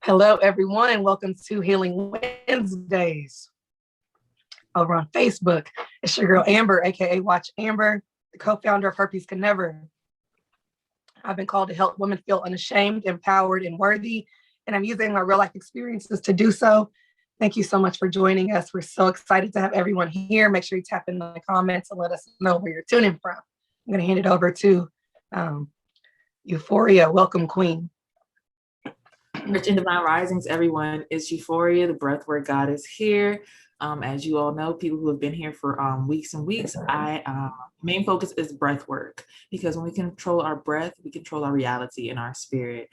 Hello, everyone, and welcome to Healing Wednesdays over on Facebook. It's your girl, Amber, aka Watch Amber, the co-founder of Herpes Can Never. I've been called to help women feel unashamed, empowered, and worthy, and I'm using my real-life experiences to do so. Thank you so much for joining us. We're so excited to have everyone here. Make sure you tap in the comments and let us know where you're tuning from. I'm going to hand it over to Euphoria. Welcome, Queen. Rich and Divine Risings, everyone. It's Euphoria, the breathwork goddess here. As you all know, people who have been here for weeks and weeks, main focus is breath work, because when we control our breath, we control our reality and our spirit.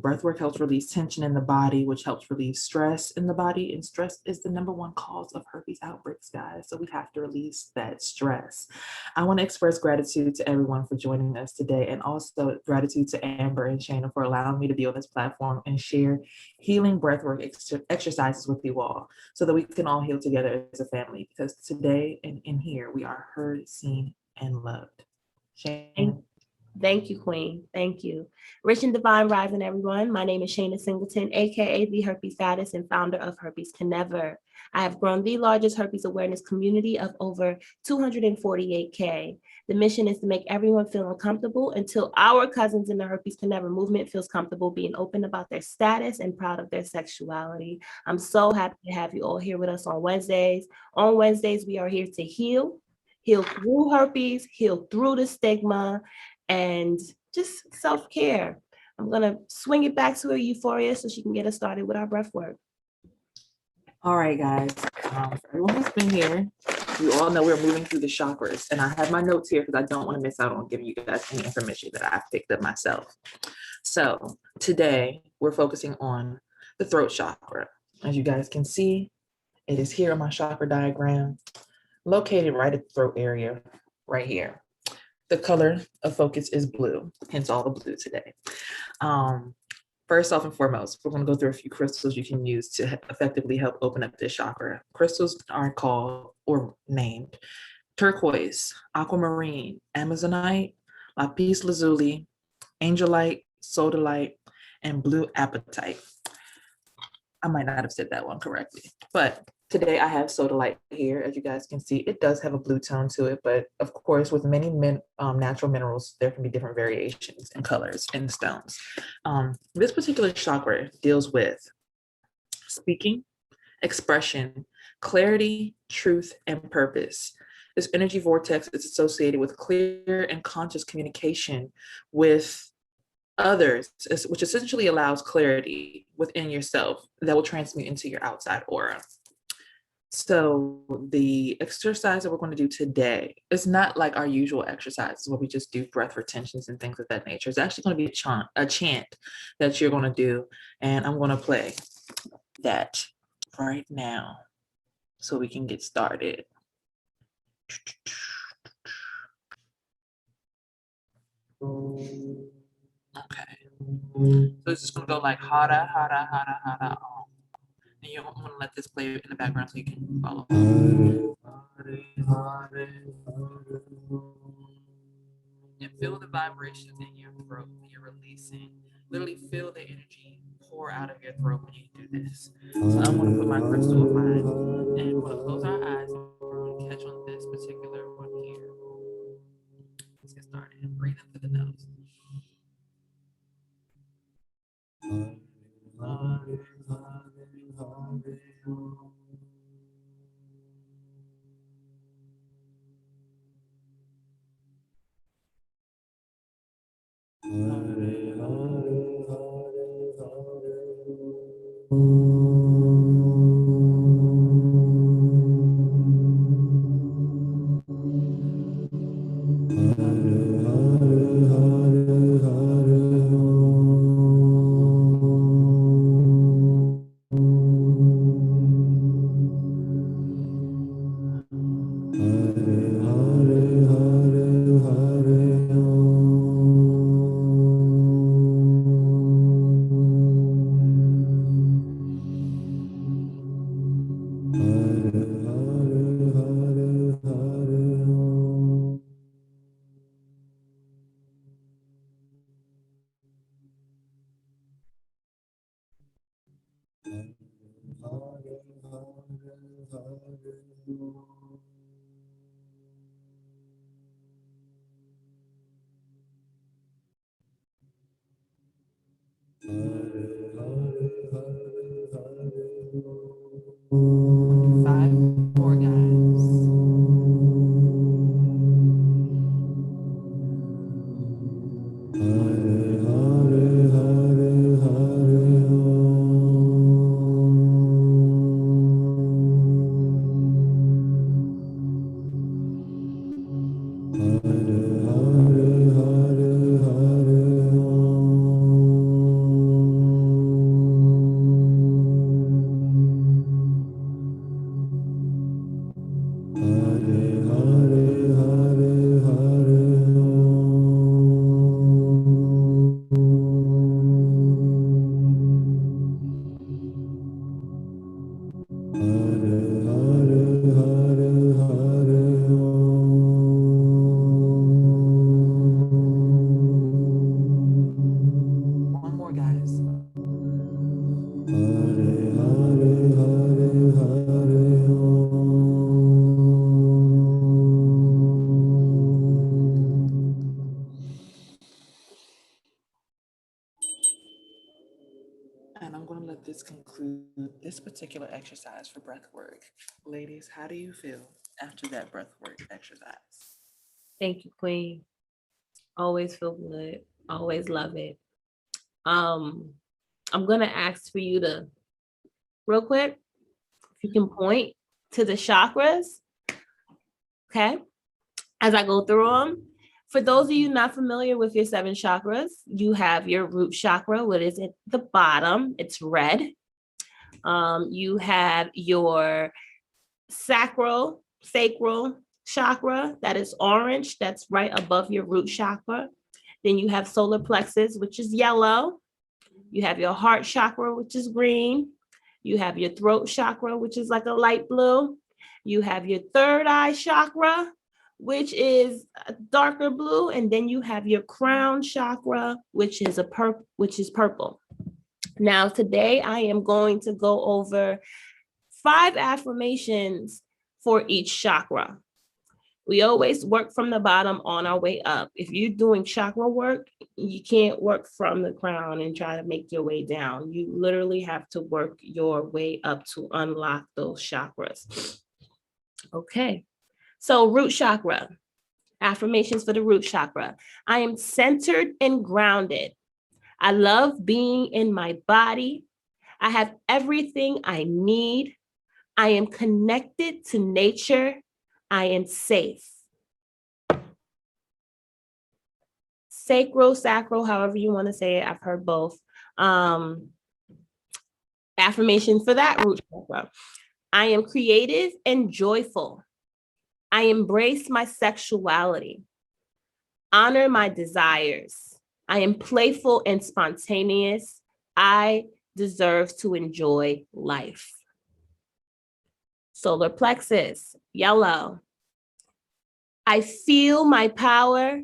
Breath work helps release tension in the body, which helps relieve stress in the body, and stress is the #1 cause of herpes outbreaks, guys. So we have to release that stress. I want to express gratitude to everyone for joining us today, and also gratitude to Amber and Shayna for allowing me to be on this platform and share healing breathwork exercises with you all, so that we can all heal together as a family, because today and in here we are heard, seen, and loved. Shayna. Thank you, Queen. Thank you. Rich and Divine Rising, everyone. My name is Shayna Singleton, aka the Herpes Goddess and founder of Herpes Can Never. I have grown the largest herpes awareness community of over 248K. The mission is to make everyone feel uncomfortable until our cousins in the Herpes Can Never movement feels comfortable being open about their status and proud of their sexuality. I'm so happy to have you all here with us on Wednesdays. On Wednesdays, we are here to heal through herpes, heal through the stigma, and just self-care. I'm gonna swing it back to her, Euphoria, so she can get us started with our breath work. All right, guys. For everyone who's been here, you all know we're moving through the chakras, and I have my notes here because I don't want to miss out on giving you guys any information that I've picked up myself. So today we're focusing on the throat chakra. As you guys can see, it is here on my chakra diagram, located right at the throat area, right here. The color of focus is blue, hence all the blue today. First off and foremost, we're going to go through a few crystals you can use to effectively help open up this chakra. Crystals are called or named turquoise, aquamarine, amazonite, lapis lazuli, angelite, sodalite, and blue apatite. I might not have said that one correctly, but today I have sodalite here. As you guys can see, it does have a blue tone to it, but of course with many natural minerals, there can be different variations in colors in stones. This particular chakra deals with speaking, expression, clarity, truth, and purpose. This energy vortex is associated with clear and conscious communication with others, which essentially allows clarity within yourself that will transmute into your outside aura. So the exercise that we're going to do today is not like our usual exercises where we just do breath retentions and things of that nature. It's actually going to be a chant that you're going to do, and I'm going to play that right now so we can get started. Okay, so it's just going to go like hara, hara, hara, hara, om. And you want to let this play in the background so you can follow. And feel the vibrations in your throat when you're releasing. Literally feel the energy pour out of your throat when you do this. So I'm going to put my crystal of mine, and we're going to close our eyes, and we're going to catch on this particular one here. Let's get started. Breathe in through the nose. Five more, guys. One more, guys. And I'm going to let this conclude this particular exercise for breath work. Ladies, how do you feel after that breath work exercise? Thank you, Queen. Always feel good. Always love it. I'm gonna ask for you to, real quick, if you can point to the chakras, okay? As I go through them. For those of you not familiar with your 7 chakras, you have your root chakra, what is at the bottom? It's red. You have your sacral chakra, that is orange, that's right above your root chakra. Then you have solar plexus, which is yellow. You have your heart chakra, which is green. You have your throat chakra, which is like a light blue. You have your third eye chakra, which is a darker blue. And then you have your crown chakra, which is purple. Now, today I am going to go over 5 affirmations for each chakra. We always work from the bottom on our way up. If you're doing chakra work, you can't work from the crown and try to make your way down. You literally have to work your way up to unlock those chakras. Okay, so root chakra, affirmations for the root chakra. I am centered and grounded. I love being in my body. I have everything I need. I am connected to nature. I am safe. Sacral, however you want to say it. I've heard both. Affirmation for that root chakra. I am creative and joyful. I embrace my sexuality. Honor my desires. I am playful and spontaneous. I deserve to enjoy life. Solar plexus, yellow. I feel my power.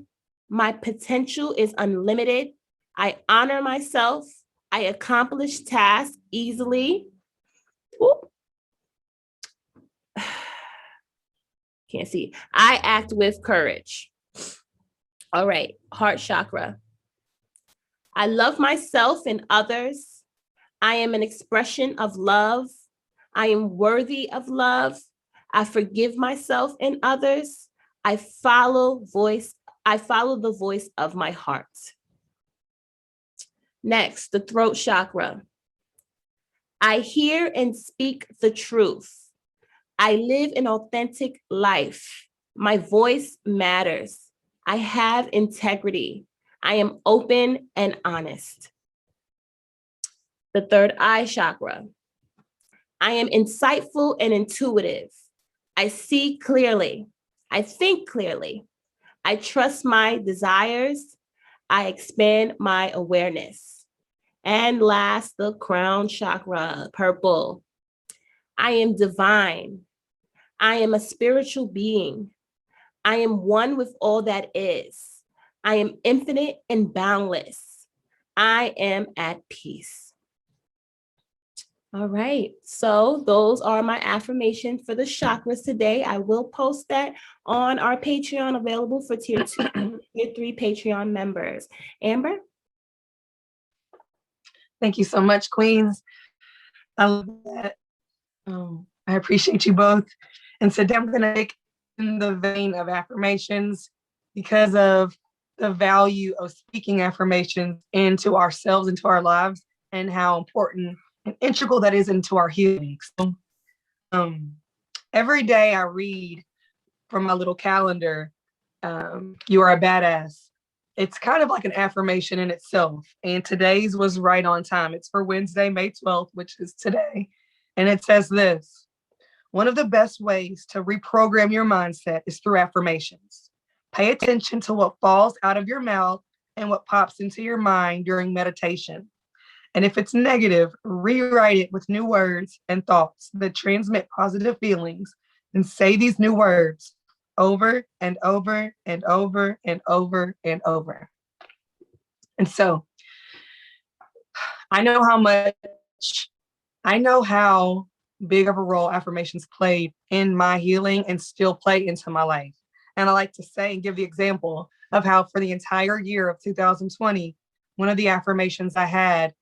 My potential is unlimited. I honor myself. I accomplish tasks easily. Ooh. Can't see. I act with courage. All right, heart chakra. I love myself and others. I am an expression of love. I am worthy of love. I forgive myself and others. I follow the voice of my heart. Next, the throat chakra. I hear and speak the truth. I live an authentic life. My voice matters. I have integrity. I am open and honest. The third eye chakra. I am insightful and intuitive. I see clearly. I think clearly. I trust my desires. I expand my awareness. And last, the crown chakra, purple. I am divine. I am a spiritual being. I am one with all that is. I am infinite and boundless. I am at peace. All right. So those are my affirmations for the chakras today. I will post that on our Patreon, available for tier 2 and tier 3 Patreon members. Amber? Thank you so much, Queens. I love that. I appreciate you both. And today I'm going to take in the vein of affirmations because of the value of speaking affirmations into ourselves, into our lives, and how important and integral that is into our healing. So, every day I read from my little calendar, you are a badass. It's kind of like an affirmation in itself. And today's was right on time. It's for Wednesday, May 12th, which is today. And it says this: one of the best ways to reprogram your mindset is through affirmations. Pay attention to what falls out of your mouth and what pops into your mind during meditation. And if it's negative, rewrite it with new words and thoughts that transmit positive feelings, and say these new words over and over and over and over and over. And so I know how big of a role affirmations played in my healing and still play into my life. And I like to say and give the example of how for the entire year of 2020, one of the affirmations I had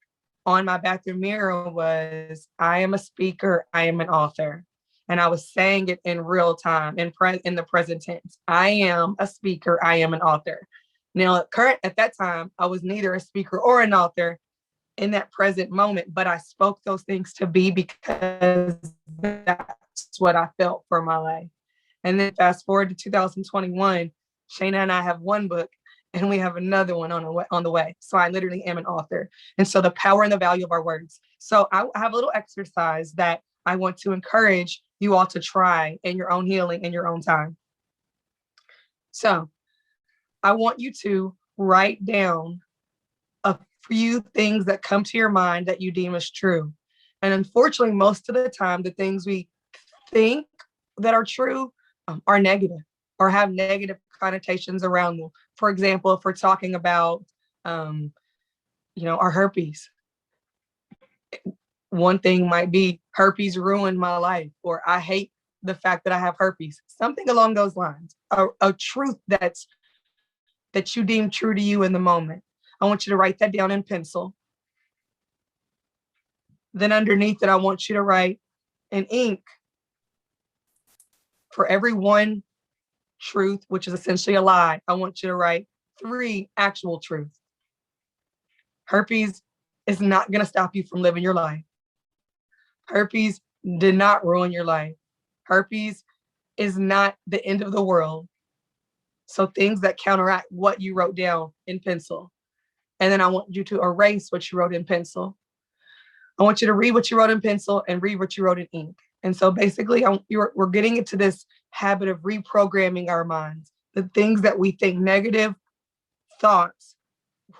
on my bathroom mirror was, I am a speaker, I am an author. And I was saying it in real time, in the present tense. I am a speaker, I am an author. Now, at that time, I was neither a speaker or an author in that present moment, but I spoke those things to be because that's what I felt for my life. And then fast forward to 2021, Shayna and I have one book and we have another one on the way. So I literally am an author. And so the power and the value of our words. So I have a little exercise that I want to encourage you all to try in your own healing in your own time. So I want you to write down a few things that come to your mind that you deem as true. And unfortunately, most of the time, the things we think that are true are negative or have negative connotations around them. For example, if we're talking about, our herpes, one thing might be herpes ruined my life, or I hate the fact that I have herpes, something along those lines, a truth that you deem true to you in the moment. I want you to write that down in pencil. Then underneath it, I want you to write in ink, for every one truth, which is essentially a lie, I want you to write 3 actual truths. Herpes is not going to stop you from living your life. Herpes did not ruin your life. Herpes is not the end of the world. So things that counteract what you wrote down in pencil. And then I want you to erase what you wrote in pencil. I want you to read what you wrote in pencil and read what you wrote in ink. And so basically, we're getting into this habit of reprogramming our minds. The things that we think negative thoughts,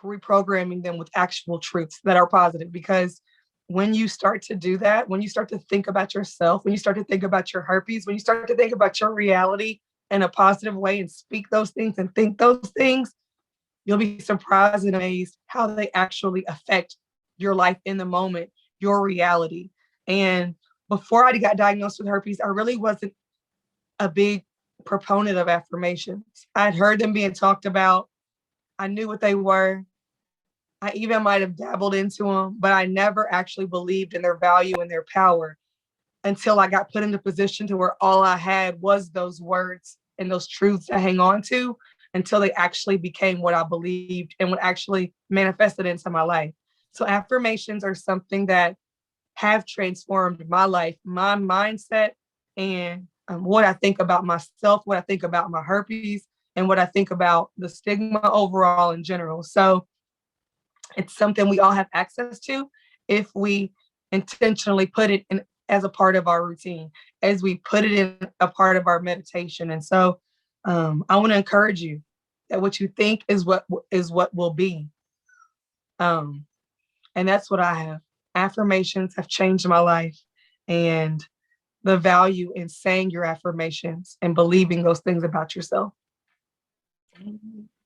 reprogramming them with actual truths that are positive. Because when you start to do that, when you start to think about yourself, when you start to think about your herpes, when you start to think about your reality in a positive way and speak those things and think those things, you'll be surprised and amazed how they actually affect your life in the moment, your reality. And before I got diagnosed with herpes, I really wasn't a big proponent of affirmations. I'd heard them being talked about. I knew what they were. I even might have dabbled into them, but I never actually believed in their value and their power until I got put in a position to where all I had was those words and those truths to hang on to until they actually became what I believed and what actually manifested into my life. So affirmations are something that have transformed my life, my mindset, and what I think about myself, what I think about my herpes, and what I think about the stigma overall in general. So it's something we all have access to if we intentionally put it in as a part of our routine, as we put it in a part of our meditation. And so I want to encourage you that what you think is what will be. And that's what I have. Affirmations have changed my life, and the value in saying your affirmations and believing those things about yourself.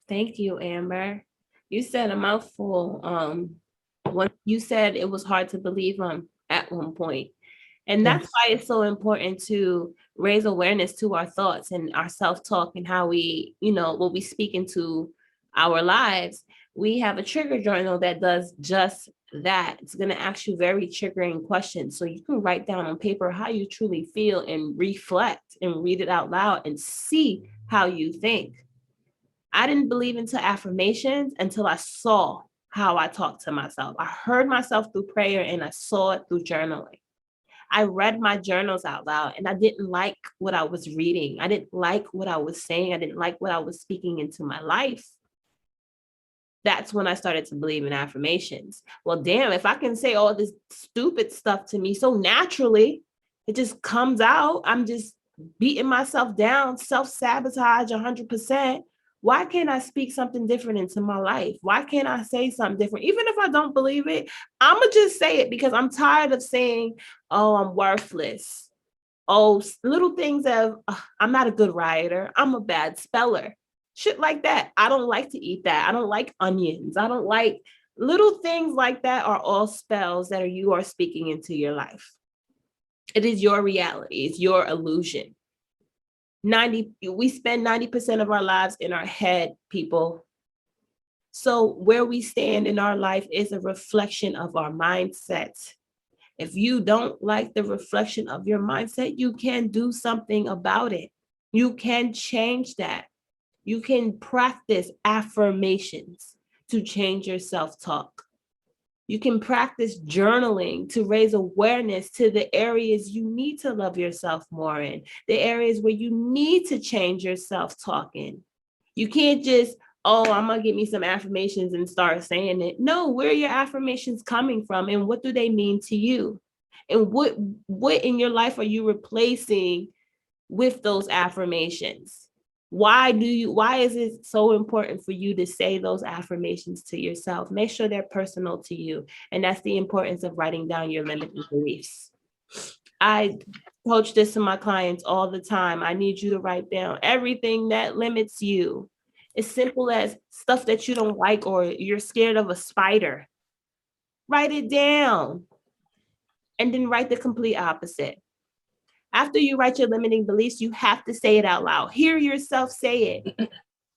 Thank you, Amber. You said a mouthful. When you said it was hard to believe at one point. And that's why it's so important to raise awareness to our thoughts and our self-talk and how we, what we speak into our lives. We have a trigger journal that does just that. It's going to ask you very triggering questions. So you can write down on paper how you truly feel and reflect and read it out loud and see how you think. I didn't believe into affirmations until I saw how I talked to myself. I heard myself through prayer and I saw it through journaling. I read my journals out loud and I didn't like what I was reading. I didn't like what I was saying. I didn't like what I was speaking into my life. That's when I started to believe in affirmations. Well, damn, if I can say all this stupid stuff to me so naturally, it just comes out. I'm just beating myself down, self-sabotage 100%. Why can't I speak something different into my life? Why can't I say something different? Even if I don't believe it, I'm going to just say it because I'm tired of saying, oh, I'm worthless. Oh, little things of, I'm not a good writer. I'm a bad speller. Shit like that. I don't like to eat that. I don't like onions. I don't like little things like that are all spells that you are speaking into your life. It is your reality. It's your illusion. We spend 90% of our lives in our head, people. So where we stand in our life is a reflection of our mindset. If you don't like the reflection of your mindset, you can do something about it. You can change that. You can practice affirmations to change your self-talk. You can practice journaling to raise awareness to the areas you need to love yourself more in, the areas where you need to change your self-talk in. You can't just, oh, I'm going to get me some affirmations and start saying it. No, where are your affirmations coming from and what do they mean to you? And what in your life are you replacing with those affirmations? Why is it so important for you to say those affirmations to yourself? Make sure they're personal to you. And that's the importance of writing down your limiting beliefs. I coach this to my clients all the time. I need you to write down everything that limits you. As simple as stuff that you don't like or you're scared of a spider. Write it down. And then write the complete opposite. After you write your limiting beliefs, you have to say it out loud. Hear yourself say it.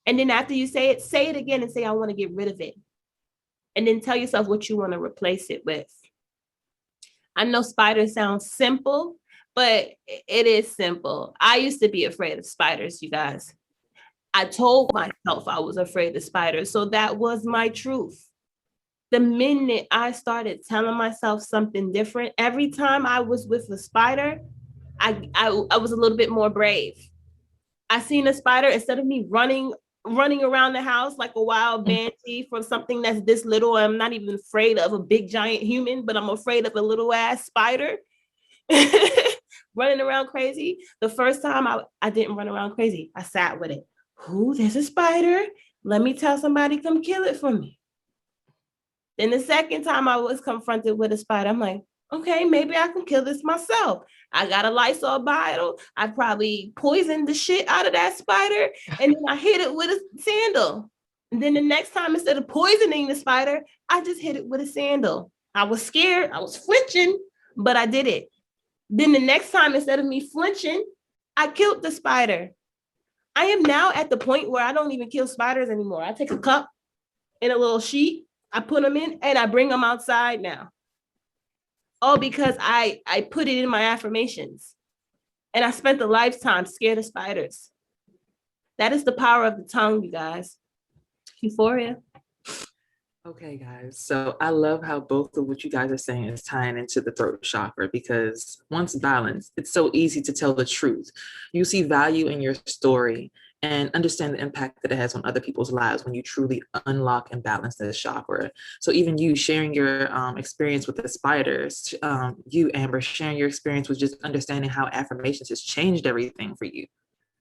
And then after you say it again and say, I want to get rid of it. And then tell yourself what you want to replace it with. I know spiders sound simple, but it is simple. I used to be afraid of spiders, you guys. I told myself I was afraid of spiders. So that was my truth. The minute I started telling myself something different, every time I was with a spider, I was a little bit more brave. I seen a spider, instead of me running around the house like a wild banshee from something that's this little, I'm not even afraid of a big giant human, but I'm afraid of a little ass spider running around crazy. The first time I didn't run around crazy. I sat with it. Ooh, there's a spider. Let me tell somebody come kill it for me. Then the second time I was confronted with a spider, I'm like, okay, maybe I can kill this myself. I got a Lysol bottle. I probably poisoned the shit out of that spider. And then I hit it with a sandal. And then the next time, instead of poisoning the spider, I just hit it with a sandal. I was scared. I was flinching, but I did it. Then the next time, instead of me flinching, I killed the spider. I am now at the point where I don't even kill spiders anymore. I take a cup and a little sheet. I put them in and I bring them outside now. All because I put it in my affirmations. And I spent a lifetime scared of spiders. That is the power of the tongue, you guys. Euphoria. Okay, guys. So I love how both of what you guys are saying is tying into the throat chakra, because once balanced, it's so easy to tell the truth. You see value in your story and understand the impact that it has on other people's lives when you truly unlock and balance this chakra. So even you sharing your experience with the spiders, you, Amber, sharing your experience with just understanding how affirmations has changed everything for you.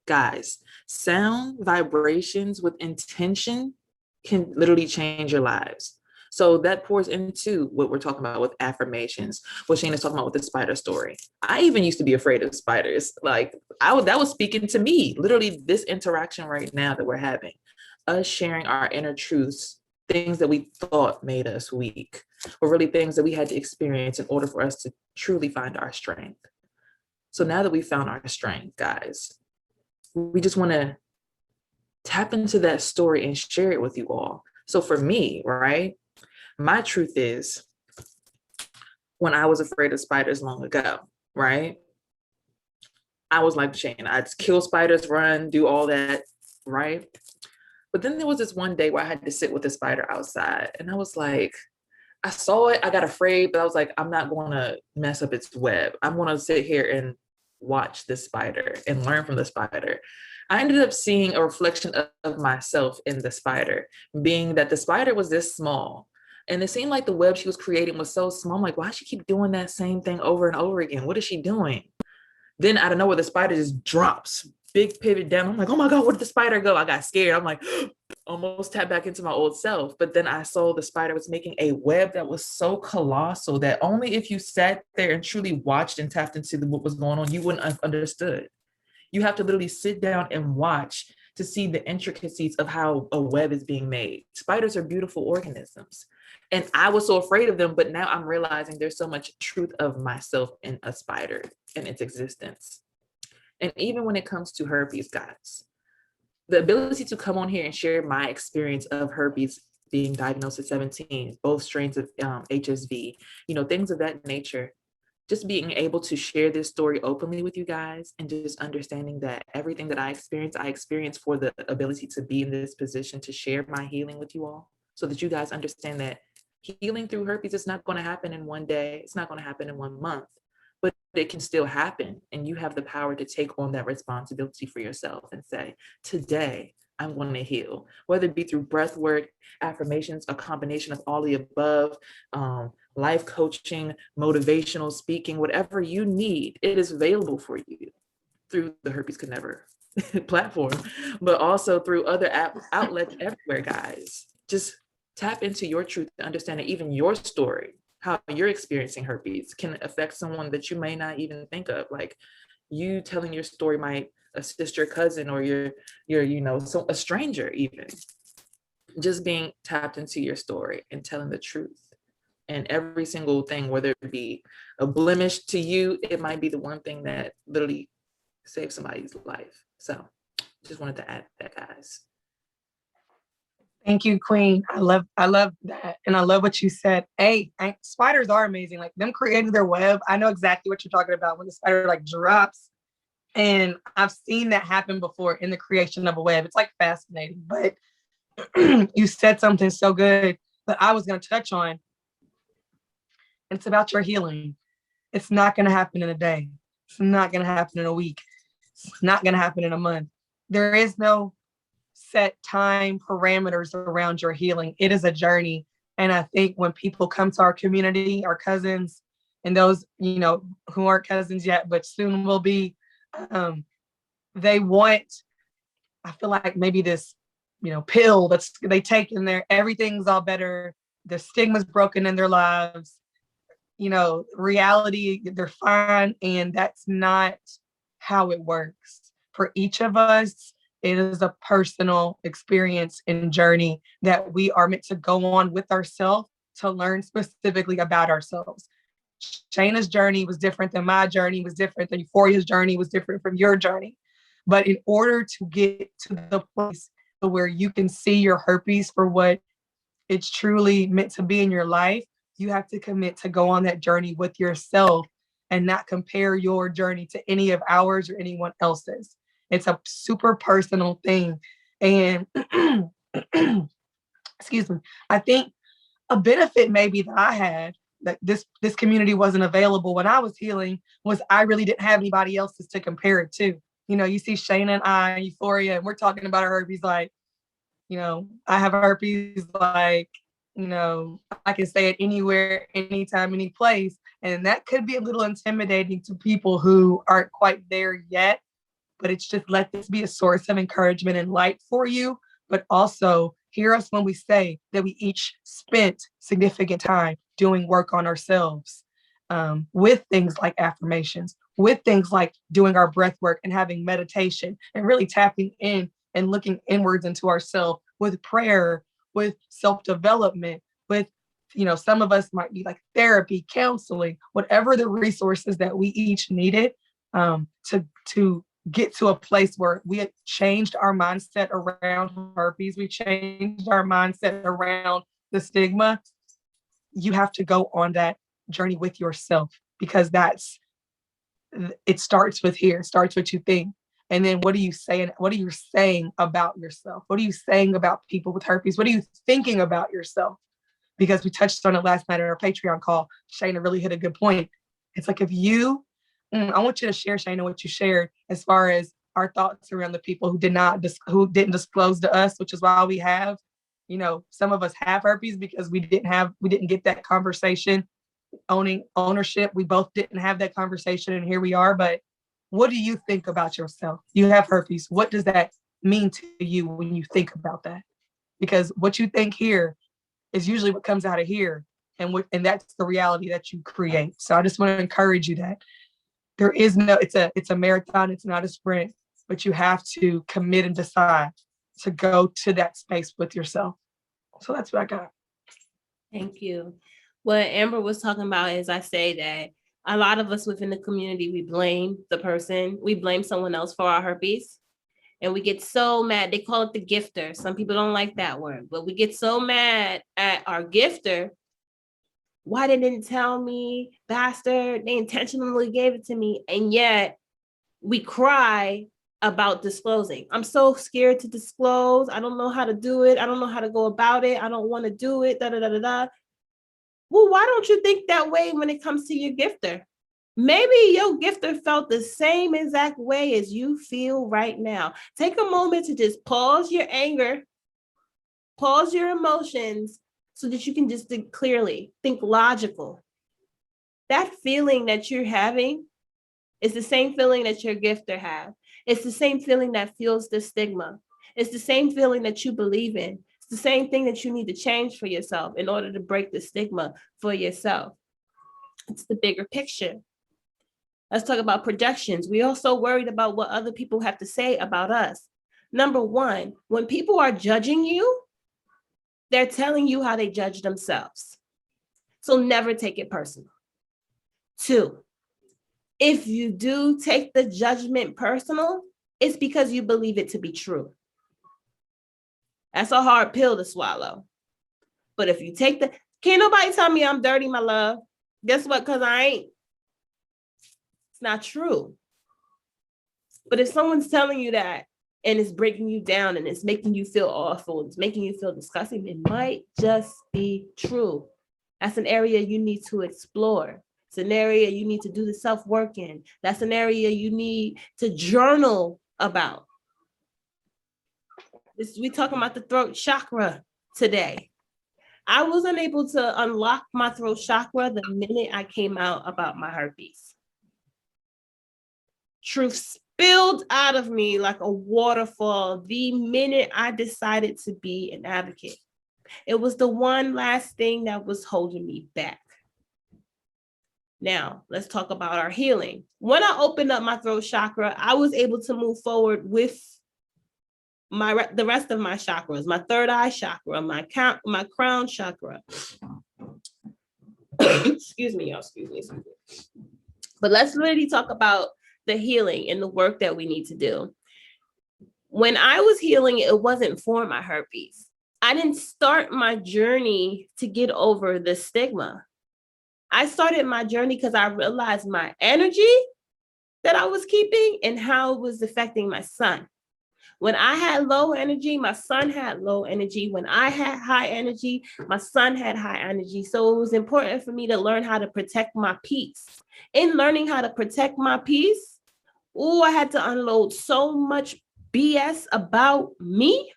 Guys, sound vibrations with intention can literally change your lives. So that pours into what we're talking about with affirmations, what Shane is talking about with the spider story. I even used to be afraid of spiders. Like that was speaking to me, literally this interaction right now that we're having, us sharing our inner truths. things that we thought made us weak, or really things that we had to experience in order for us to truly find our strength. So now that we found our strength, guys, we just want to tap into that story and share it with you all. So for me, right, my truth is, when I was afraid of spiders long ago, right, I was like Shane, I'd kill spiders, run, do all that, right? But then there was this one day where I had to sit with a spider outside, and I was like, I saw it, I got afraid, but I was like, I'm not going to mess up its web. I'm going to sit here and watch the spider and learn from the spider. I ended up seeing a reflection of myself in the spider, being that the spider was this small. And it seemed like the web she was creating was so small. I'm like, why does she keep doing that same thing over and over again? What is she doing? Then out of nowhere, the spider just drops, big pivot down. I'm like, oh my God, where did the spider go? I got scared. I'm like, almost tapped back into my old self. But then I saw the spider was making a web that was so colossal that only if you sat there and truly watched and tapped into what was going on, you wouldn't have understood. You have to literally sit down and watch to see the intricacies of how a web is being made. Spiders are beautiful organisms. And I was so afraid of them, but now I'm realizing there's so much truth of myself in a spider and its existence. And even when it comes to herpes, guys, the ability to come on here and share my experience of herpes being diagnosed at 17, both strains of HSV, things of that nature, just being able to share this story openly with you guys, and just understanding that everything that I experienced for the ability to be in this position to share my healing with you all, so that you guys understand that healing through herpes is not going to happen in one day. It's not going to happen in 1 month, but it can still happen. And you have the power to take on that responsibility for yourself and say, today, I'm going to heal, whether it be through breath work, affirmations, a combination of all the above, life coaching, motivational speaking, whatever you need, it is available for you through the Herpes Could Never platform, but also through other outlets everywhere, guys. Just tap into your truth to understand that even your story, how you're experiencing herpes, can affect someone that you may not even think of. Like, you telling your story might assist your cousin or your so a stranger even. Just being tapped into your story and telling the truth. And every single thing, whether it be a blemish to you, it might be the one thing that literally saves somebody's life. So just wanted to add that, guys. Thank you, Queen. I love that. And I love what you said. Spiders are amazing. Like, them creating their web. I know exactly what you're talking about when the spider like drops. And I've seen that happen before in the creation of a web. It's like fascinating. But you said something so good that I was going to touch on. It's about your healing. It's not going to happen in a day. It's not going to happen in a week. It's not going to happen in a month. There is no set time parameters around your healing. It is a journey. And I think when people come to our community, our cousins, and those, who aren't cousins yet, but soon will be, they want, I feel like maybe this, pill they take in there, everything's all better. The stigma's broken in their lives. Reality, they're fine. And that's not how it works. For each of us, it is a personal experience and journey that we are meant to go on with ourselves to learn specifically about ourselves. Shayna's journey was different than my journey, was different than Euphoria's journey, was different from your journey. But in order to get to the place where you can see your herpes for what it's truly meant to be in your life, you have to commit to go on that journey with yourself and not compare your journey to any of ours or anyone else's. It's a super personal thing. And excuse me, I think a benefit maybe that I had, that this community wasn't available when I was healing, was I really didn't have anybody else's to compare it to. You see Shayna and I, Euphoria, and we're talking about our herpes like, I have herpes like, I can say it anywhere, anytime, any place. And that could be a little intimidating to people who aren't quite there yet. But it's just, let this be a source of encouragement and light for you. But also hear us when we say that we each spent significant time doing work on ourselves, with things like affirmations, with things like doing our breath work and having meditation and really tapping in and looking inwards into ourselves, with prayer, with self-development, with, some of us might be like therapy, counseling, whatever the resources that we each needed to get to a place where we had changed our mindset around herpes, we changed our mindset around the stigma. You have to go on that journey with yourself, because it starts with here. It starts what you think. And then what are you saying? What are you saying about yourself? What are you saying about people with herpes? What are you thinking about yourself? Because we touched on it last night at our Patreon call. Shayna really hit a good point. It's like, I want you to share, Shayna, what you shared as far as our thoughts around the people who didn't disclose to us, which is why we have, some of us have herpes because we didn't get that conversation. Ownership. We both didn't have that conversation, and here we are. But what do you think about yourself? You have herpes. What does that mean to you when you think about that? Because what you think here is usually what comes out of here, and that's the reality that you create. So I just want to encourage you that there is it's a marathon. It's not a sprint, but you have to commit and decide to go to that space with yourself. So that's what I got. Thank you. What Amber was talking about is, I say that a lot of us within the community, we blame someone else for our herpes. And we get so mad. They call it the gifter. Some people don't like that word, but we get so mad at our gifter. Why they didn't tell me, bastard? They intentionally gave it to me. And yet we cry about disclosing. I'm so scared to disclose. I don't know how to do it. I don't know how to go about it. I don't want to do it. Well, why don't you think that way when it comes to your gifter? Maybe your gifter felt the same exact way as you feel right now. Take a moment to just pause your anger, pause your emotions, so that you can just think clearly, think logical. That feeling that you're having is the same feeling that your gifter have. It's the same feeling that feels the stigma. It's the same feeling that you believe in. It's the same thing that you need to change for yourself in order to break the stigma for yourself. It's the bigger picture. Let's talk about projections. We're also worried about what other people have to say about us. Number one, when people are judging you, they're telling you how they judge themselves. So never take it personal. Two, if you do take the judgment personal, it's because you believe it to be true. That's a hard pill to swallow. But if you take can't nobody tell me I'm dirty, my love. Guess what? Because I ain't. It's not true. But if someone's telling you that and it's breaking you down and it's making you feel awful, it's making you feel disgusting, it might just be true. That's an area you need to explore. It's an area you need to do the self-work in. That's an area you need to journal about. We're talking about the throat chakra today. I wasn't able to unlock my throat chakra the minute I came out about my herpes. Truth spilled out of me like a waterfall the minute I decided to be an advocate. It was the one last thing that was holding me back. Now, let's talk about our healing. When I opened up my throat chakra, I was able to move forward with the rest of my chakras, my third eye chakra, my crown chakra. Excuse me, y'all, excuse me. But let's really talk about the healing and the work that we need to do. When I was healing, it wasn't for my herpes. I didn't start my journey to get over the stigma. I started my journey because I realized my energy that I was keeping and how it was affecting my son. When I had low energy, my son had low energy. When I had high energy, my son had high energy. So it was important for me to learn how to protect my peace. In learning how to protect my peace, I had to unload so much BS about me.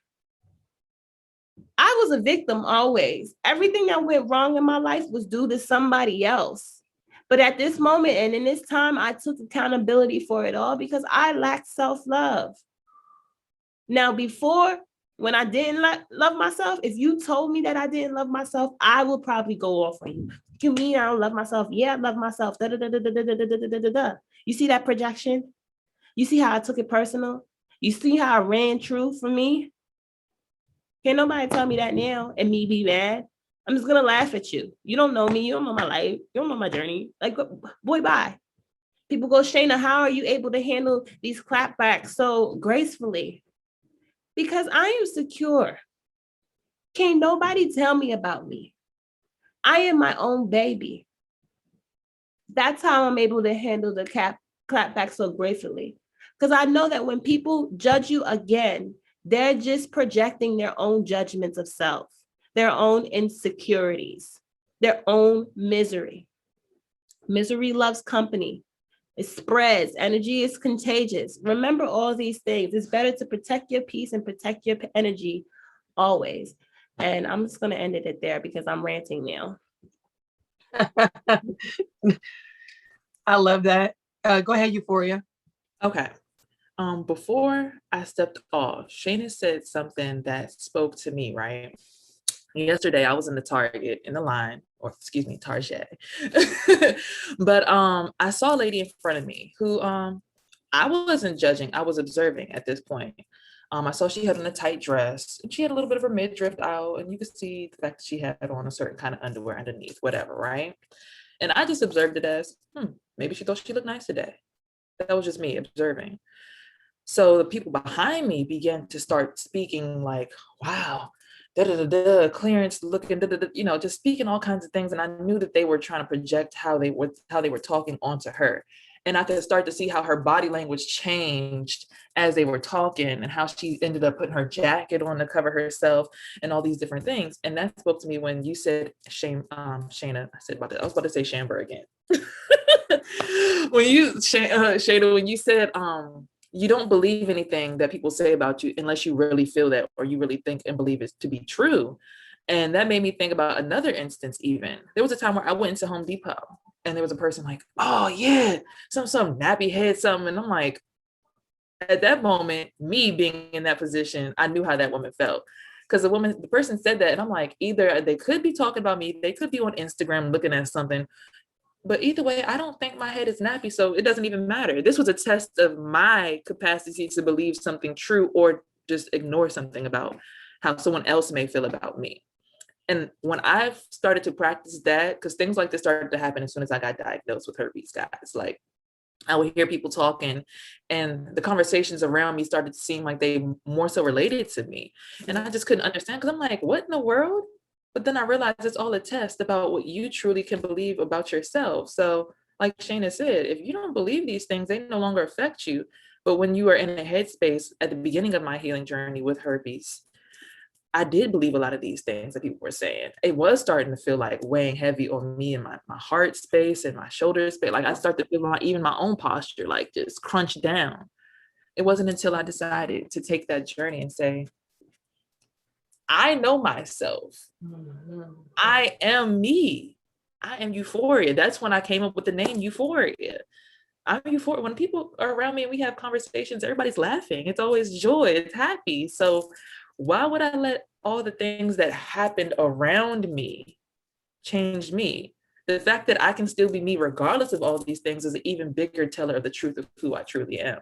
I was a victim always. Everything that went wrong in my life was due to somebody else. But at this moment and in this time, I took accountability for it all because I lacked self-love. Now, before, when I didn't love myself, if you told me that I didn't love myself, I would probably go off on you. You mean I don't love myself? Yeah, I love myself. You see that projection? You see how I took it personal? You see how I ran true for me? Can't nobody tell me that now and me be mad. I'm just gonna laugh at you. You don't know me. You don't know my life. You don't know my journey. Like, boy, bye. People go, Shayna, how are you able to handle these clapbacks so gracefully? Because I am secure. Can't nobody tell me about me. I am my own baby. That's how I'm able to handle the clapback so gracefully. Because I know that when people judge you again, they're just projecting their own judgments of self, their own insecurities, their own misery. Misery loves company. It spreads. Energy is contagious. Remember all these things. It's better to protect your peace and protect your energy always. And I'm just going to end it there because I'm ranting now. I love that. Go ahead, Euphoria. Okay. Before I stepped off, Shayna said something that spoke to me, right? Yesterday, I was in the Target in the line, or excuse me, Target. But I saw a lady in front of me who I wasn't judging, I was observing at this point. I saw she had on a tight dress and she had a little bit of her midriff out, and you could see the fact that she had on a certain kind of underwear underneath, whatever, right? And I just observed it as, maybe she thought she looked nice today. That was just me observing. So the people behind me began to start speaking like, wow, clearance looking, just speaking all kinds of things. And I knew that they were trying to project how they were talking onto her. And I could start to see how her body language changed as they were talking, and how she ended up putting her jacket on to cover herself and all these different things. And that spoke to me when you said, Shayna, I was about to say Shamber again. Shayna, when you said, you don't believe anything that people say about you unless you really feel that, or you really think and believe it to be true. And that made me think about another instance. Even there was a time where I went into Home Depot and there was a person like, oh yeah, some nappy head, something. And I'm like, at that moment, me being in that position, I knew how that woman felt. Because the person said that, and I'm like, either they could be talking about me, they could be on Instagram looking at something, but either way, I don't think my head is nappy, so it doesn't even matter. This was a test of my capacity to believe something true or just ignore something about how someone else may feel about me. And when I've started to practice that, because things like this started to happen as soon as I got diagnosed with herpes, guys, like I would hear people talking and the conversations around me started to seem like they more so related to me. And I just couldn't understand, because I'm like, what in the world? But then I realized it's all a test about what you truly can believe about yourself. So like Shayna said, if you don't believe these things, they no longer affect you. But when you are in a headspace at the beginning of my healing journey with herpes, I did believe a lot of these things that people were saying. It was starting to feel like weighing heavy on me and my heart space and my shoulder space. Like I started to feel even my own posture, like just crunched down. It wasn't until I decided to take that journey and say, I know myself. I am me. I am Euphoria. That's when I came up with the name Euphoria. I'm Euphoria. When people are around me and we have conversations, everybody's laughing. It's always joy. It's happy. So why would I let all the things that happened around me change me? The fact that I can still be me regardless of all these things is an even bigger teller of the truth of who I truly am.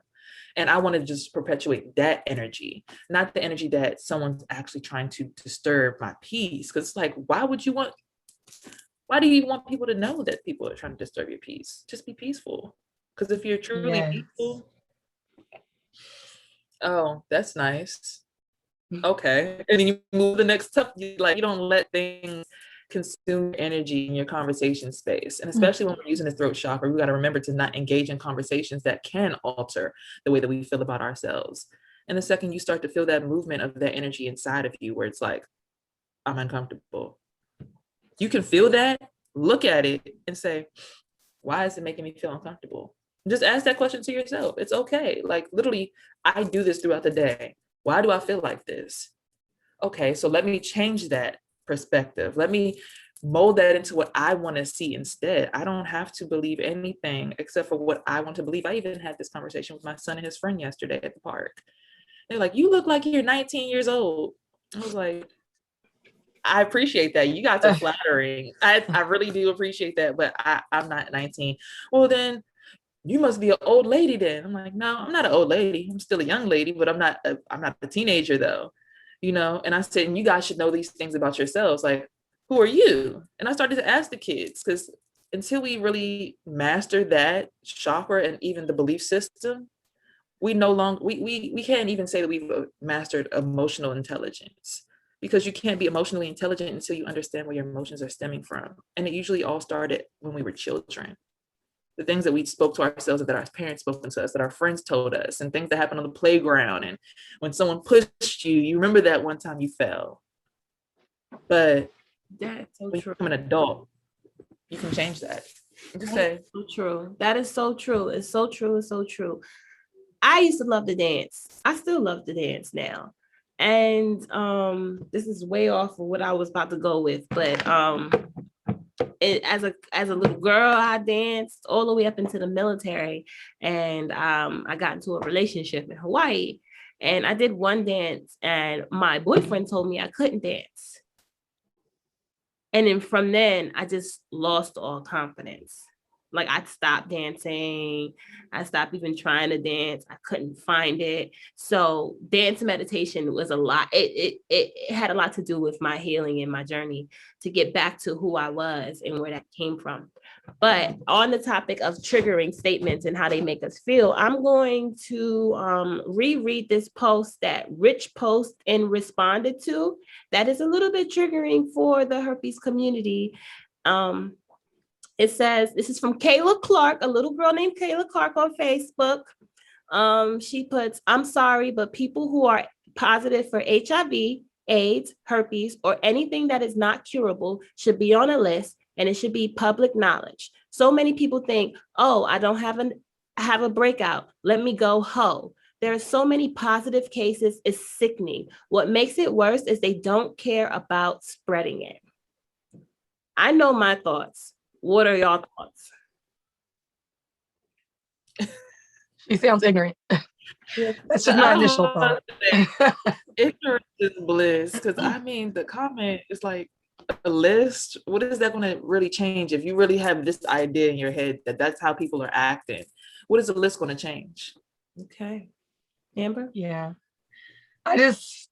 And I want to just perpetuate that energy, not the energy that someone's actually trying to disturb my peace. Because it's like, why do you even want people to know that people are trying to disturb your peace? Just be peaceful. Because if you're truly peaceful, oh, that's nice. Okay. And then you move the next step. You don't let things consume energy in your conversation space. And especially when we're using the throat chakra, we got to remember to not engage in conversations that can alter the way that we feel about ourselves. And the second you start to feel that movement of that energy inside of you, where it's like, I'm uncomfortable, you can feel that, look at it and say, why is it making me feel uncomfortable? Just ask that question to yourself. It's okay. Like literally, I do this throughout the day. Why do I feel like this? Okay, so let me change that perspective. Let me mold that into what I want to see instead. I don't have to believe anything except for what I want to believe. I even had this conversation with my son and his friend yesterday at the park. They're like, you look like you're 19 years old. I was like, I appreciate that. You guys are flattering. I really do appreciate that, but I'm not 19. Well, then you must be an old lady then. I'm like, no, I'm not an old lady. I'm still a young lady, but I'm not a teenager though. And I said, and you guys should know these things about yourselves. Like, who are you? And I started to ask the kids, because until we really master that chakra and even the belief system, we no longer, we can't even say that we've mastered emotional intelligence, because you can't be emotionally intelligent until you understand where your emotions are stemming from. And it usually all started when we were children. The things that we spoke to ourselves, that our parents spoke to us, that our friends told us, and things that happened on the playground. And when someone pushed you, you remember that one time you fell. But That's so when true. you become an adult, you can change that. Just say, so true. That is so true. It's so true. It's so true. I used to love to dance. I still love to dance now. And this is way off of what I was about to go with, but as a little girl, I danced all the way up into the military, and I got into a relationship in Hawaii, and I did one dance, and my boyfriend told me I couldn't dance. And then from then, I just lost all confidence. Like, I stopped dancing. I stopped even trying to dance. I couldn't find it. So dance meditation was a lot. It had a lot to do with my healing and my journey to get back to who I was and where that came from. But on the topic of triggering statements and how they make us feel, I'm going to reread this post that Rich posted and responded to. That is a little bit triggering for the herpes community. It says, this is from Kayla Clark, a little girl named Kayla Clark on Facebook. She puts, I'm sorry, but people who are positive for HIV, AIDS, herpes, or anything that is not curable should be on a list, and it should be public knowledge. So many people think, oh, I don't have a breakout. Let me go ho. There are so many positive cases. It's sickening. What makes it worse is they don't care about spreading it. I know my thoughts. What are y'all thoughts? She sounds ignorant. That's just my initial thought. Ignorance is bliss. Because I mean, the comment is like a list. What is that going to really change if you really have this idea in your head that that's how people are acting? What is the list going to change? Okay. Amber? Yeah. Just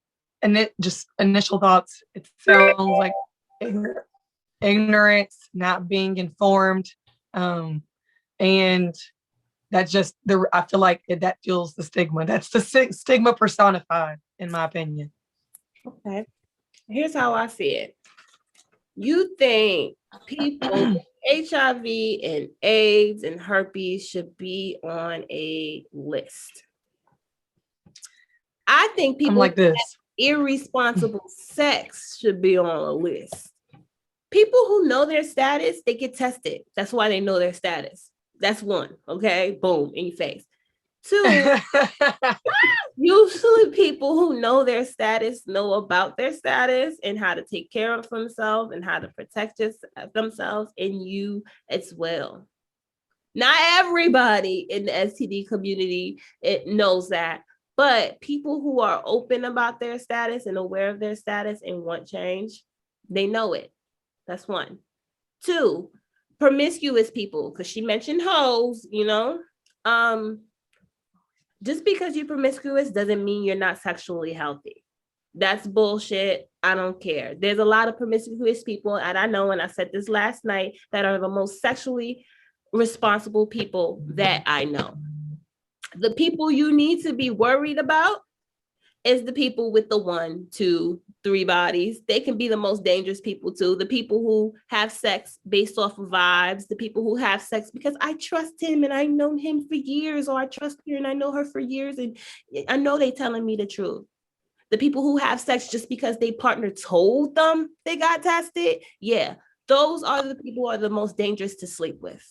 initial thoughts. It sounds like ignorance, not being informed, and that's just I feel like that fuels the stigma. That's the stigma personified, in my opinion. Okay, here's how I see it. You think people with HIV and AIDS and herpes should be on a list? I think people like this. Irresponsible sex should be on a list. People who know their status, they get tested. That's why they know their status. That's one. Okay, boom, in your face. Two, usually people who know their status know about their status and how to take care of themselves and how to protect themselves, and you as well. Not everybody in the STD community knows that, but people who are open about their status and aware of their status and want change, they know it. That's one. Two, promiscuous people, because she mentioned hoes, just because you're promiscuous doesn't mean you're not sexually healthy. That's bullshit. I don't care. There's a lot of promiscuous people, and I know, and I said this last night, that are the most sexually responsible people that I know. The people you need to be worried about is the people with the 1, 2, 3 bodies. They can be the most dangerous people too. The people who have sex based off of vibes, the people who have sex because I trust him and I know him for years, or I trust her and I know her for years and I know they telling me the truth. The people who have sex just because their partner told them they got tested, yeah, those are the people who are the most dangerous to sleep with.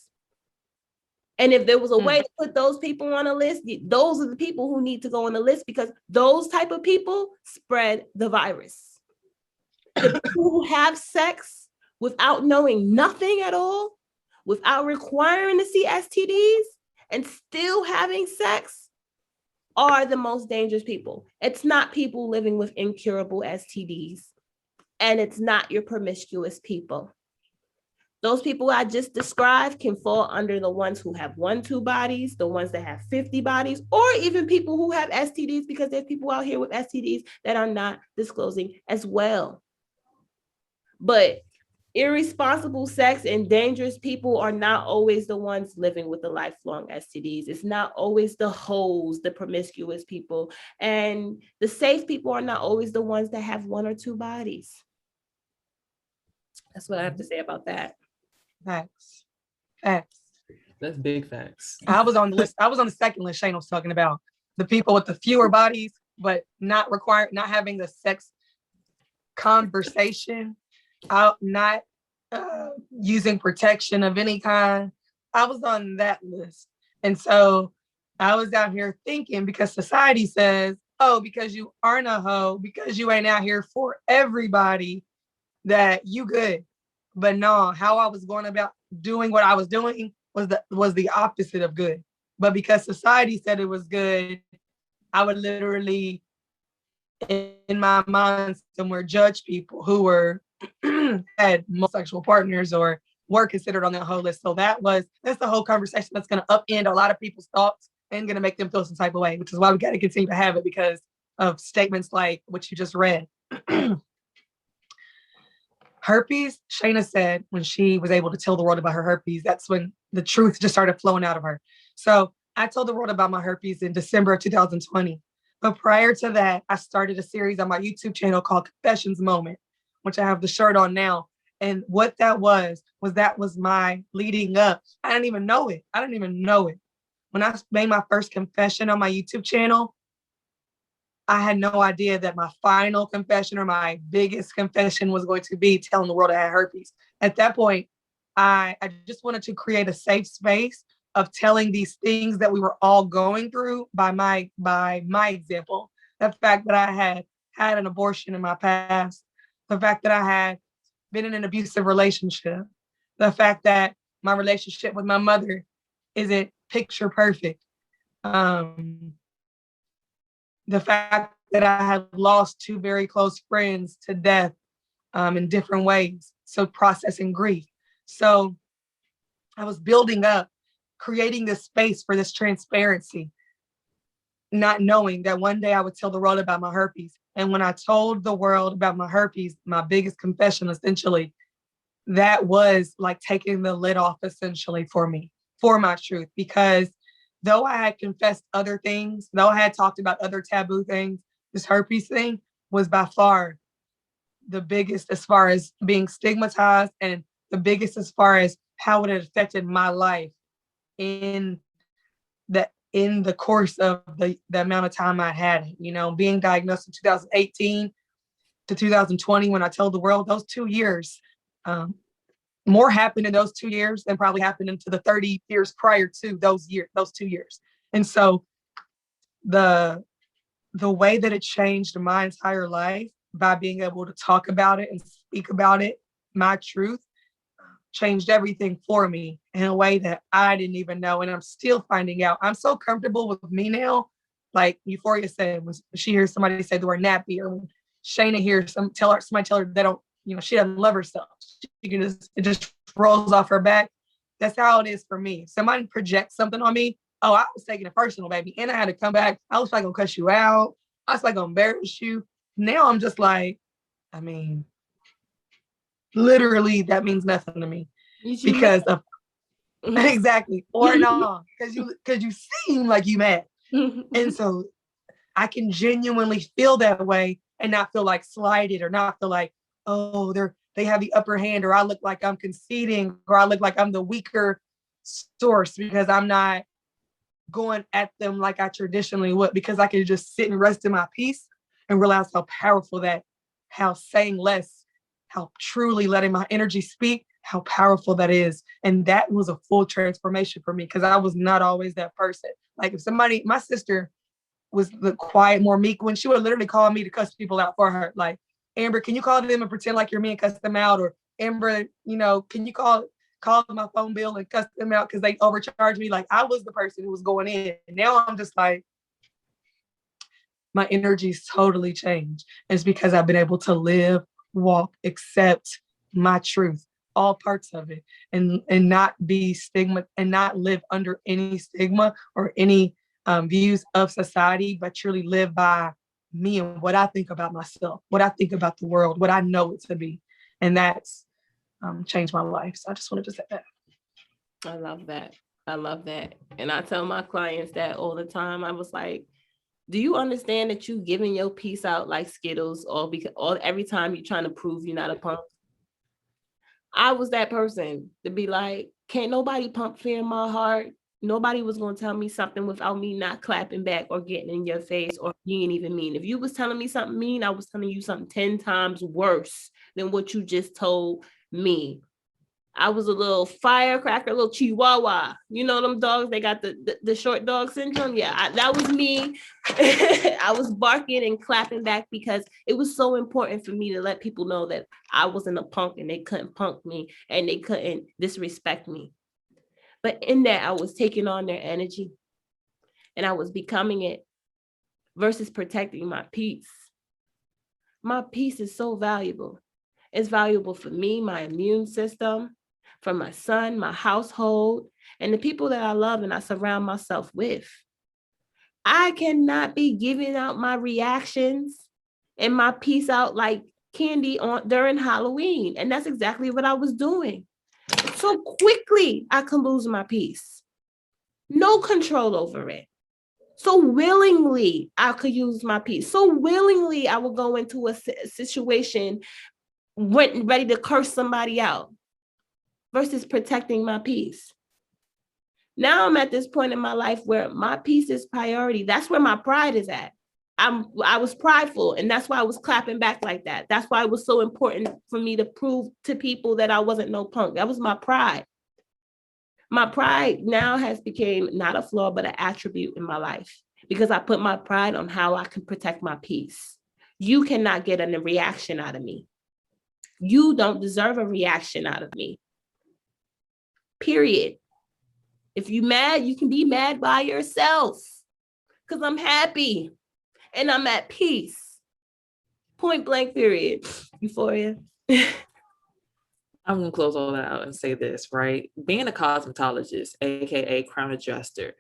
And if there was a way to put those people on a list, those are the people who need to go on the list, because those type of people spread the virus. The people who have sex without knowing nothing at all, without requiring to see STDs and still having sex, are the most dangerous people. It's not people living with incurable STDs, and it's not your promiscuous people. Those people I just described can fall under the ones who have 1-2 bodies, the ones that have 50 bodies, or even people who have STDs, because there's people out here with STDs that are not disclosing as well. But irresponsible sex and dangerous people are not always the ones living with the lifelong STDs. It's not always the hoes, the promiscuous people. And the safe people are not always the ones that have 1 or 2 bodies. That's what I have to say about that. Facts. That's big facts. I was on the list. I was on the second list Shane was talking about. The people with the fewer bodies, but not having the sex conversation, not using protection of any kind. I was on that list. And so I was out here thinking, because society says, oh, because you aren't a hoe, because you ain't out here for everybody, that you good. But no, how I was going about doing what I was doing was the opposite of good. But because society said it was good, I would literally, in my mind somewhere, judge people who were had homosexual partners or were considered on that whole list. So that's the whole conversation that's going to upend a lot of people's thoughts and going to make them feel some type of way, which is why we got to continue to have it, because of statements like what you just read. Herpes, Shayna said when she was able to tell the world about her herpes, that's when the truth just started flowing out of her. So I told the world about my herpes in December of 2020. But prior to that, I started a series on my YouTube channel called Confessions Moment, which I have the shirt on now. And what that was my leading up. I didn't even know it. When I made my first confession on my YouTube channel, I had no idea that my final confession or my biggest confession was going to be telling the world I had herpes. At that point, I just wanted to create a safe space of telling these things that we were all going through by my example. The fact that I had an abortion in my past, the fact that I had been in an abusive relationship, the fact that my relationship with my mother isn't picture perfect. The fact that I had lost 2 very close friends to death in different ways. So processing grief. So I was building up, creating this space for this transparency, not knowing that one day I would tell the world about my herpes. And when I told the world about my herpes, my biggest confession, essentially, that was like taking the lid off, essentially, for me, for my truth. Because though I had confessed other things, though I had talked about other taboo things, this herpes thing was by far the biggest as far as being stigmatized, and the biggest as far as how it had affected my life in the course of the amount of time I had it. Being diagnosed in 2018 to 2020, when I told the world, those 2 years, more happened in those 2 years than probably happened into the 30 years prior to those 2 years. And so the way that it changed my entire life by being able to talk about it and speak about it, my truth, changed everything for me in a way that I didn't even know. And I'm still finding out. I'm so comfortable with me now. Like Euphoria said, when she hears somebody say the word nappy, or when Shayna hears somebody tell her they don't, she doesn't love herself. It just rolls off her back. That's how it is for me. Somebody projects something on me. Oh, I was taking it personal, baby. And I had to come back. I was like, gonna cuss you out. I was like, gonna embarrass you. Now I'm just like, literally, that means nothing to me because of exactly, or no, because you seem like you mad, and so I can genuinely feel that way and not feel like slighted, or not feel like, oh, they have the upper hand, or I look like I'm conceding, or I look like I'm the weaker source because I'm not going at them like I traditionally would, because I can just sit and rest in my peace and realize how powerful how saying less, how truly letting my energy speak, how powerful that is. And that was a full transformation for me, because I was not always that person. Like my sister was the quiet, more meek one. She would literally call me to cuss people out for her. Like, Amber, can you call them and pretend like you're me and cuss them out? Or Amber, can you call my phone bill and cuss them out because they overcharged me? Like, I was the person who was going in. And now I'm just like, my energy's totally changed. And it's because I've been able to live, walk, accept my truth, all parts of it, and not be stigma, and not live under any stigma or any views of society, but truly live by me and what I think about myself, what I think about the world, what I know it to be. And that's changed my life. So I just wanted to say that. I love that. I love that. And I tell my clients that all the time. I was like, do you understand that you giving your piece out like Skittles, or every time you're trying to prove you're not a punk? I was that person to be like, can't nobody pump fear in my heart. Nobody was going to tell me something without me not clapping back or getting in your face or being even mean. If you was telling me something mean, I was telling you something 10 times worse than what you just told me. I was a little firecracker, a little chihuahua. You know them dogs, they got the short dog syndrome? Yeah, that was me. I was barking and clapping back because it was so important for me to let people know that I wasn't a punk and they couldn't punk me and they couldn't disrespect me. But in that, I was taking on their energy and I was becoming it versus protecting my peace. My peace is so valuable. It's valuable for me, my immune system, for my son, my household, and the people that I love and I surround myself with. I cannot be giving out my reactions and my peace out like candy during Halloween. And that's exactly what I was doing. So quickly, I can lose my peace. No control over it. So willingly, I could use my peace. So willingly, I would go into a situation ready to curse somebody out versus protecting my peace. Now I'm at this point in my life where my peace is priority. That's where my pride is at. I was prideful, and that's why I was clapping back like that. That's why it was so important for me to prove to people that I wasn't no punk. That was my pride. My pride now has become not a flaw, but an attribute in my life because I put my pride on how I can protect my peace. You cannot get a reaction out of me. You don't deserve a reaction out of me. Period. If you're mad, you can be mad by yourself because I'm happy and I'm at peace. Point blank, period. Euphoria. I'm going to close all that out and say this, right? Being a cosmetologist, AKA crown adjuster,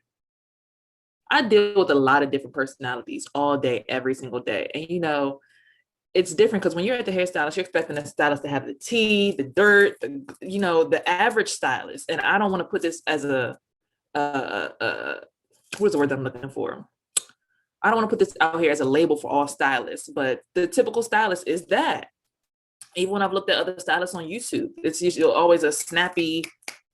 I deal with a lot of different personalities all day, every single day. And, you know, it's different because when you're at the hairstylist, you're expecting the stylist to have the tea, the dirt, the average stylist. And I don't want to put this as what's the word that I'm looking for? I don't want to put this out here as a label for all stylists, but the typical stylist is that. Even when I've looked at other stylists on YouTube, it's usually always a snappy,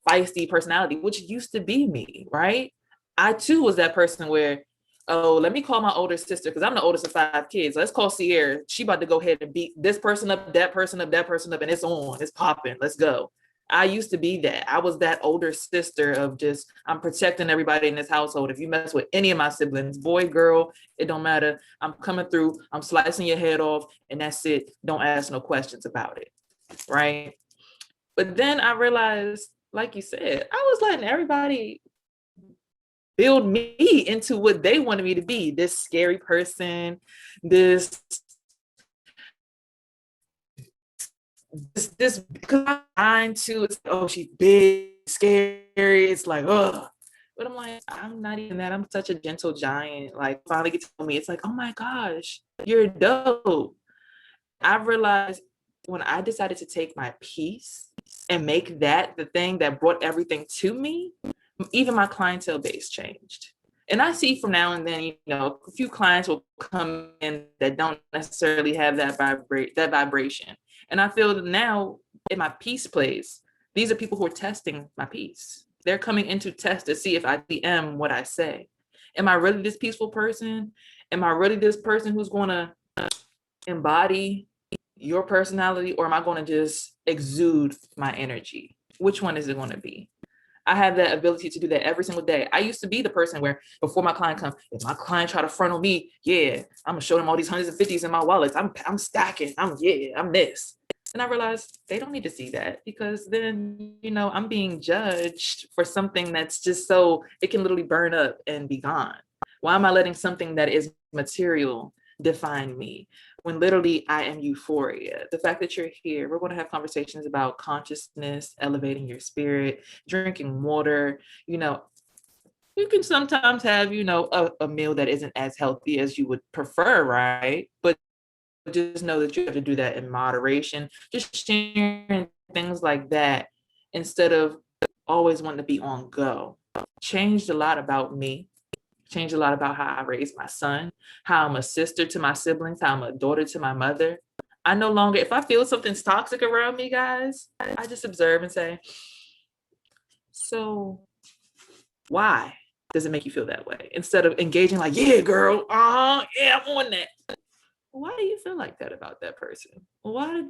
feisty personality, which used to be me, right? I too was that person where, oh, let me call my older sister, because I'm the oldest of 5 kids. Let's call Sierra. She about to go ahead and beat this person up, that person up, that person up, and it's on, it's popping, let's go. I used to be that. I was that older sister of just, I'm protecting everybody in this household. If you mess with any of my siblings, boy, girl, it don't matter. I'm coming through, I'm slicing your head off, and that's it. Don't ask no questions about it, right? But then I realized, like you said, I was letting everybody build me into what they wanted me to be. This scary person, this because I'm trying to, it's like, oh, she's big, scary. It's like, oh, but I'm like, I'm not even that. I'm such a gentle giant. Like, finally get to know me. It's like, oh my gosh, you're dope. I realized when I decided to take my peace and make that the thing that brought everything to me, even my clientele base changed. And I see from now and then, you know, a few clients will come in that don't necessarily have that vibration. And I feel that now in my peace place, these are people who are testing my peace. They're coming in to test to see if I am what I say. Am I really this peaceful person? Am I really this person who's going to embody your personality, or am I going to just exude my energy? Which one is it going to be? I have that ability to do that every single day. I used to be the person where before my client comes, if my client try to front on me, yeah, I'm gonna show them all these hundreds and fifties in my wallets. I'm stacking. I'm this. And I realized they don't need to see that, because then, you know, I'm being judged for something that's just so, it can literally burn up and be gone. Why am I letting something that is material define me, when literally I am euphoria. The fact that you're here, we're going to have conversations about consciousness, elevating your spirit, drinking water. You can sometimes have, a meal that isn't as healthy as you would prefer, right? But just know that you have to do that in moderation. Just sharing things like that instead of always wanting to be on go. Changed a lot about me. Changed a lot about how I raised my son, how I'm a sister to my siblings, how I'm a daughter to my mother. I no longer, if I feel something's toxic around me, guys, I just observe and say, so why does it make you feel that way? Instead of engaging like, yeah, girl, yeah, I'm on that. Why do you feel like that about that person? Why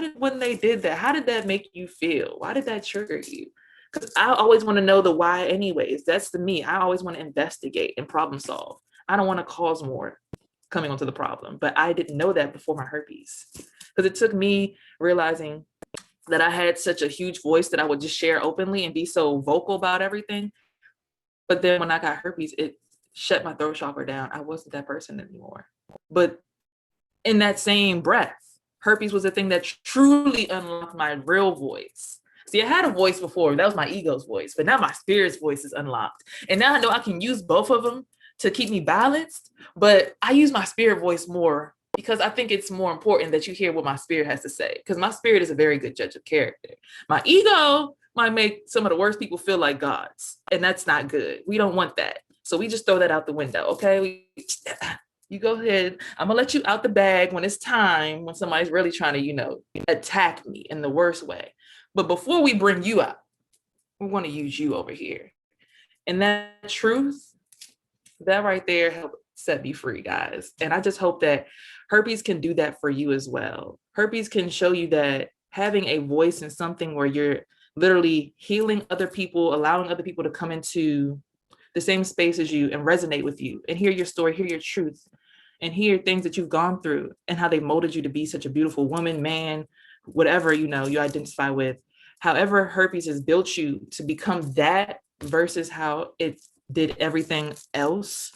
did when they did that, how did that make you feel? Why did that trigger you? Because I always want to know the why anyways. That's the me. I always want to investigate and problem solve. I don't want to cause more coming onto the problem. But I didn't know that before my herpes. Because it took me realizing that I had such a huge voice that I would just share openly and be so vocal about everything. But then when I got herpes, it shut my throat chakra down. I wasn't that person anymore. But in that same breath, herpes was the thing that truly unlocked my real voice. See, I had a voice before. That was my ego's voice. But now my spirit's voice is unlocked. And now I know I can use both of them to keep me balanced. But I use my spirit voice more because I think it's more important that you hear what my spirit has to say. Because my spirit is a very good judge of character. My ego might make some of the worst people feel like gods. And that's not good. We don't want that. So we just throw that out the window, okay? You go ahead. I'm going to let you out the bag when it's time, when somebody's really trying to, attack me in the worst way. But before we bring you out, we want to use you over here. And that truth, that right there helped set me free, guys. And I just hope that herpes can do that for you as well. Herpes can show you that having a voice in something where you're literally healing other people, allowing other people to come into the same space as you and resonate with you and hear your story, hear your truth, and hear things that you've gone through and how they molded you to be such a beautiful woman, man, whatever, you identify with. However, herpes has built you to become that versus how it did everything else.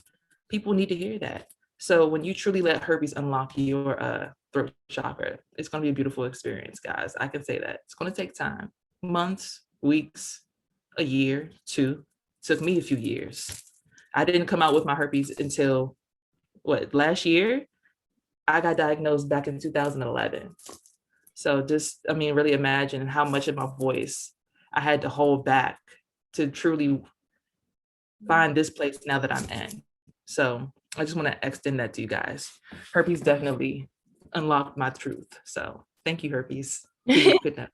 People need to hear that. So when you truly let herpes unlock your throat chakra, it's going to be a beautiful experience, guys. I can say that. It's going to take time. Months, weeks, a year, 2. It took me a few years. I didn't come out with my herpes until last year. I got diagnosed back in 2011. So just, really imagine how much of my voice I had to hold back to truly find this place now that I'm in. So I just want to extend that to you guys. Herpes definitely unlocked my truth. So thank you, herpes. Good night.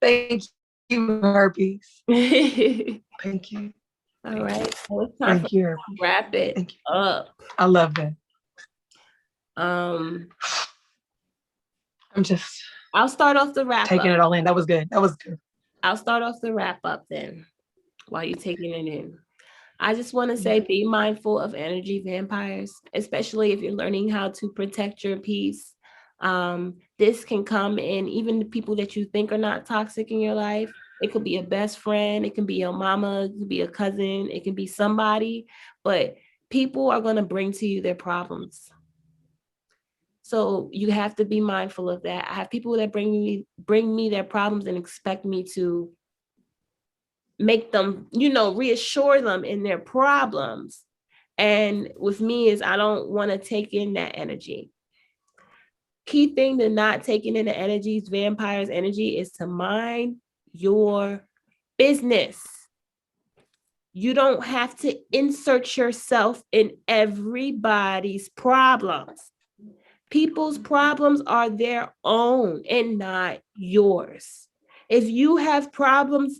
Thank you, herpes. Thank you. All right. So it's time Thank you. to wrap it up. I love that. I'm just I'll start off the wrap taking up. it all in. That was good. I'll start off the wrap up then while you're taking it in. I just want to say be mindful of energy vampires, especially if you're learning how to protect your peace. This can come in even the people that you think are not toxic in your life. It could be a best friend. It can be your mama. It could be a cousin. It can be somebody. But people are going to bring to you their problems. So you have to be mindful of that. I have people that bring me their problems and expect me to make them, reassure them in their problems. And with me is I don't want to take in that energy. Key thing to not taking in the energies, vampires' energy, is to mind your business. You don't have to insert yourself in everybody's problems. People's problems are their own and not yours. If you have problems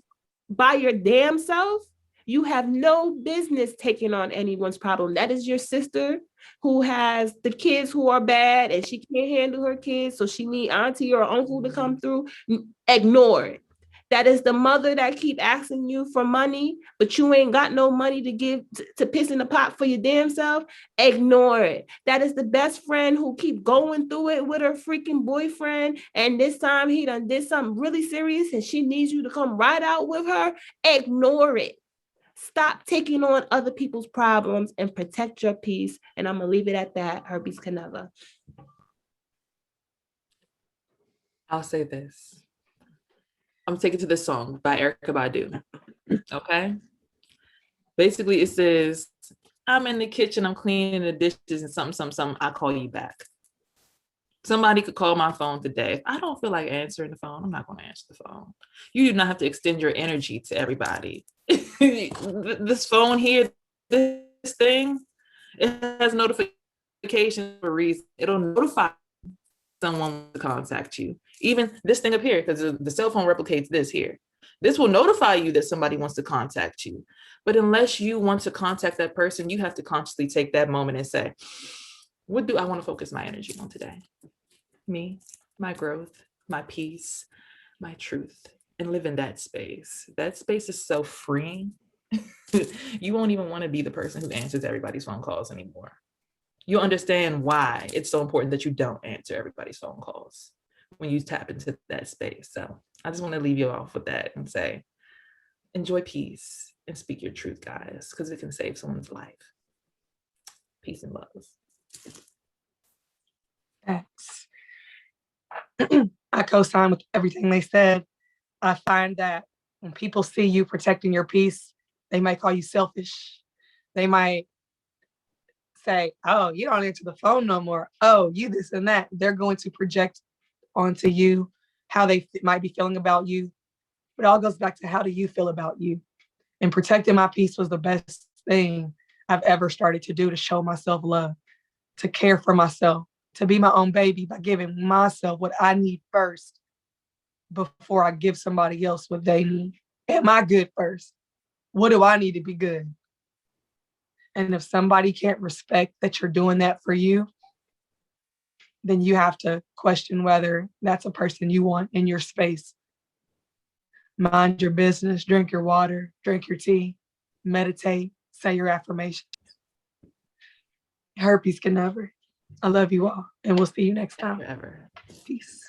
by your damn self, you have no business taking on anyone's problem. That is your sister who has the kids who are bad and she can't handle her kids, so she need auntie or uncle to come through. Ignore it. That is the mother that keep asking you for money, but you ain't got no money to give to piss in the pot for your damn self. Ignore it. That is the best friend who keep going through it with her freaking boyfriend, and this time he done did something really serious and she needs you to come right out with her. Ignore it. Stop taking on other people's problems and protect your peace. And I'm going to leave it at that. Herpes can never. I'll say this. I'm taking to this song by Erykah Badu. Okay. Basically, it says, I'm in the kitchen, I'm cleaning the dishes and something, I'll call you back. Somebody could call my phone today. If I don't feel like answering the phone, I'm not going to answer the phone. You do not have to extend your energy to everybody. This phone here, this thing, it has notifications for a reason. It'll notify someone to contact you. Even this thing up here, because the cell phone replicates this here. This will notify you that somebody wants to contact you. But unless you want to contact that person, you have to consciously take that moment and say, what do I want to focus my energy on today? Me, my growth, my peace, my truth, and live in that space. That space is so freeing. You won't even want to be the person who answers everybody's phone calls anymore. You'll understand why it's so important that you don't answer everybody's phone calls when you tap into that space. So I just want to leave you off with that and say, enjoy peace and speak your truth, guys, because it can save someone's life. Peace and love. Thanks. I co-sign with everything they said. I find that when people see you protecting your peace, they might call you selfish. They might say, oh, you don't answer the phone no more. Oh, you this and that. They're going to project onto you how they might be feeling about you. But it all goes back to, how do you feel about you? And protecting my peace was the best thing I've ever started to do to show myself love, to care for myself, to be my own baby by giving myself what I need first before I give somebody else what they need. Am I good first? What do I need to be good? And if somebody can't respect that you're doing that for you, then you have to question whether that's a person you want in your space. Mind your business, drink your water, drink your tea, meditate, say your affirmations. Herpes can never. I love you all, and we'll see you next time. Forever. Peace.